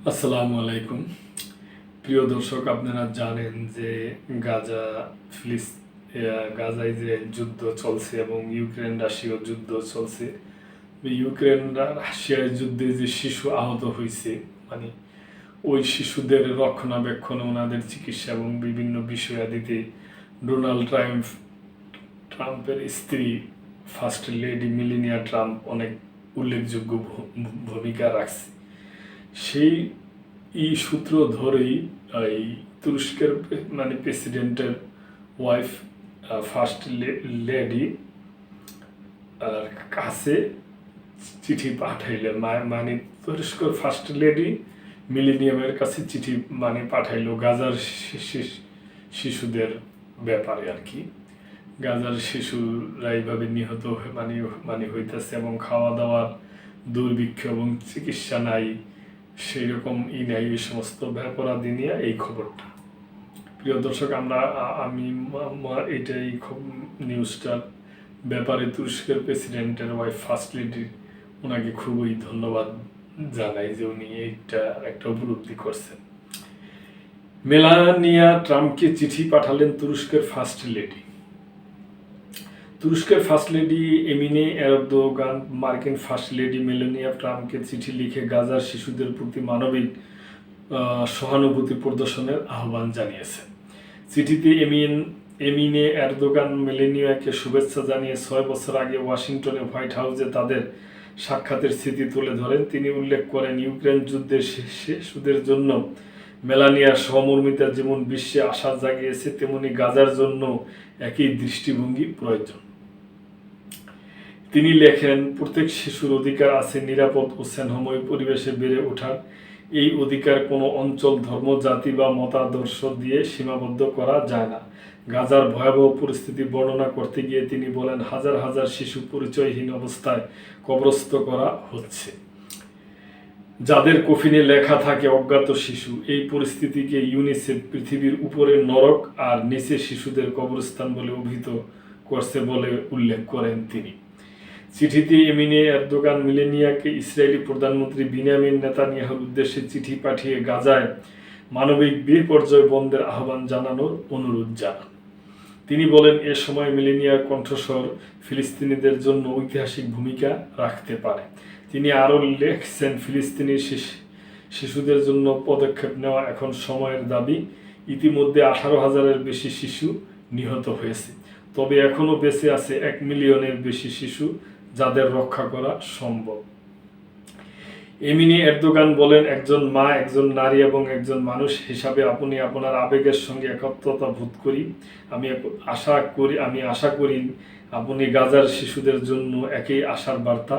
আসসালামু আলাইকুম। প্রিয় দর্শক, আপনারা জানেন যে গাজা ফিলিস গাজায় যে যুদ্ধ চলছে এবং ইউক্রেন রাশিয়ার যুদ্ধ চলছে। ইউক্রেন রাশিয়ার যুদ্ধে যে শিশু আহত হয়েছে, মানে ওই শিশুদের রক্ষণাবেক্ষণ, ওনাদের চিকিৎসা এবং বিভিন্ন বিষয়াদিতে ডোনাল্ড ট্রাম্পের স্ত্রী ফার্স্ট লেডি মেলানিয়া ট্রাম্প অনেক উল্লেখযোগ্য ভূমিকা রাখছে। সেই সূত্র ধরেই এই তুরস্কের প্রেসিডেন্টের ওয়াইফ ফার্স্ট লেডি কাছে চিঠি পাঠাইলে, তুরস্কের ফার্স্ট লেডি মিলেনিয়ামের কাছে চিঠি পাঠাইলো গাজার শিশুদের ব্যাপারে আর কি। গাজার শিশুরা এইভাবে নিহত হইতেছে এবং খাওয়া দাওয়ার দুর্ভিক্ষ এবং চিকিৎসা নাই, সেই রকম নাই, এই সমস্ত ব্যাপারাদি নিয়ে এই খবরটা। প্রিয় দর্শক, আমি এটাই নিউজটার ব্যাপারে তুরস্কের প্রেসিডেন্টের ওয়াইফ ফার্স্ট লেডি ওনাকে খুবই ধন্যবাদ জানাই যে উনি এইটা একটা উপলব্ধি করছেন। মেলানিয়া ট্রাম্পকে চিঠি পাঠালেন তুরস্কের ফার্স্ট লেডি। তুরস্কের ফার্স্ট লেডি এমিনে এরদোগান মার্কিন ফার্স্ট লেডি মেলানিয়া ট্রাম্পকে চিঠি লিখে গাজার শিশুদের প্রতি মানবিক সহানুভূতি প্রদর্শনের আহ্বান জানিয়েছেন। চিঠিতে এমিনে এরদোগান মেলানিয়াকে শুভেচ্ছা জানিয়ে 6 বছর আগে ওয়াশিংটনে হোয়াইট হাউসে তাদের সাক্ষাতের স্মৃতি তুলে ধরেন। তিনি উল্লেখ করেন, ইউক্রেন যুদ্ধের শিশুদের জন্য মেলানিয়ার সহমর্মিতা যেমন বিশ্বে আশা জাগিয়েছে, তেমনি গাজার জন্য একই দৃষ্টিভঙ্গি প্রয়োজন। তিনি লেখেন, প্রত্যেক শিশুর অধিকার আছে নিরাপদ ও স্নেহময় পরিবেশে বেড়ে ওঠার। এই অধিকার কোনো অঞ্চল, ধর্ম, জাতি বা মতাদর্শ দিয়ে সীমাবদ্ধ করা যায় না। গাজার ভয়াবহ পরিস্থিতি বর্ণনা করতে গিয়ে তিনি বলেন, হাজার হাজার শিশু পরিচয়হীন অবস্থায় কবরস্থ করা হচ্ছে, যাদের কফিনে লেখা থাকে অজ্ঞাত শিশু। এই পরিস্থিতিকে ইউনিসেফ পৃথিবীর উপরে নরক আর নিচে শিশুদের কবরস্থান বলে অভিহিত করছে বলে উল্লেখ করেন তিনি। চিঠিতে এমিনে এরদোগান মেলানিয়াকে ইসরায়েলি প্রধানমন্ত্রী বিনিয়ামিন নেতানিয়াহুর উদ্দেশ্যে চিঠি পাঠিয়ে গাজায় মানবিক বিপর্যয় বন্ধের আহ্বান জানানোর অনুরোধ জানান। তিনি বলেন, এ সময় মেলানিয়ার কণ্ঠস্বর ফিলিস্তিনিদের জন্য ঐতিহাসিক ভূমিকা রাখতে পারে। তিনি আরও লেখছেন, ফিলিস্তিনি শিশুদের জন্য পদক্ষেপ নেওয়া এখন সময়ের দাবি। ইতিমধ্যে 18,000-এর বেশি শিশু নিহত হয়েছে, তবে এখনও বেঁচে আছে 1 মিলিয়নের বেশি শিশু যাদের রক্ষা করা সম্ভব। এমিনে এরদোগান বলেন, একজন মা, একজন নারী এবং একজন মানুষ হিসাবে আপনি আপনার আবেগের সঙ্গে একত্রতা বোধ করি। আমি আশা করি আপনি গাজার শিশুদের জন্য একই আশার বার্তা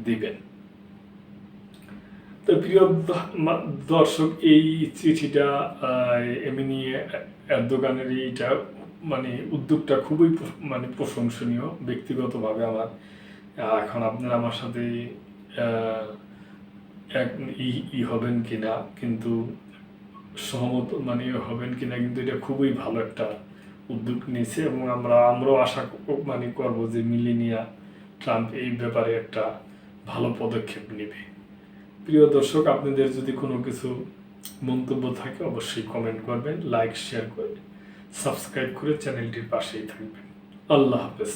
দিবেন। তো প্রিয় দর্শক, এই চিঠিটা এমিনে এরদোগানের এইটা উদ্যোগটা খুবই প্রশংসনীয়। ব্যক্তিগতভাবে আমার এখন আপনারা আমার সাথে হবেন কিনা, কিন্তু সহমত হবেন কিনা, কিন্তু এটা খুবই ভালো একটা উদ্যোগ নিয়েছে এবং আমরাও আশা করব যে মেলানিয়া ট্রাম্প এই ব্যাপারে একটা ভালো পদক্ষেপ নেবে। প্রিয় দর্শক, আপনাদের যদি কোনো কিছু মন্তব্য থাকে অবশ্যই কমেন্ট করবেন, লাইক শেয়ার করে সাবস্ক্রাইব করে চ্যানেলটির পাশেই থাকবেন। আল্লাহ হাফেজ।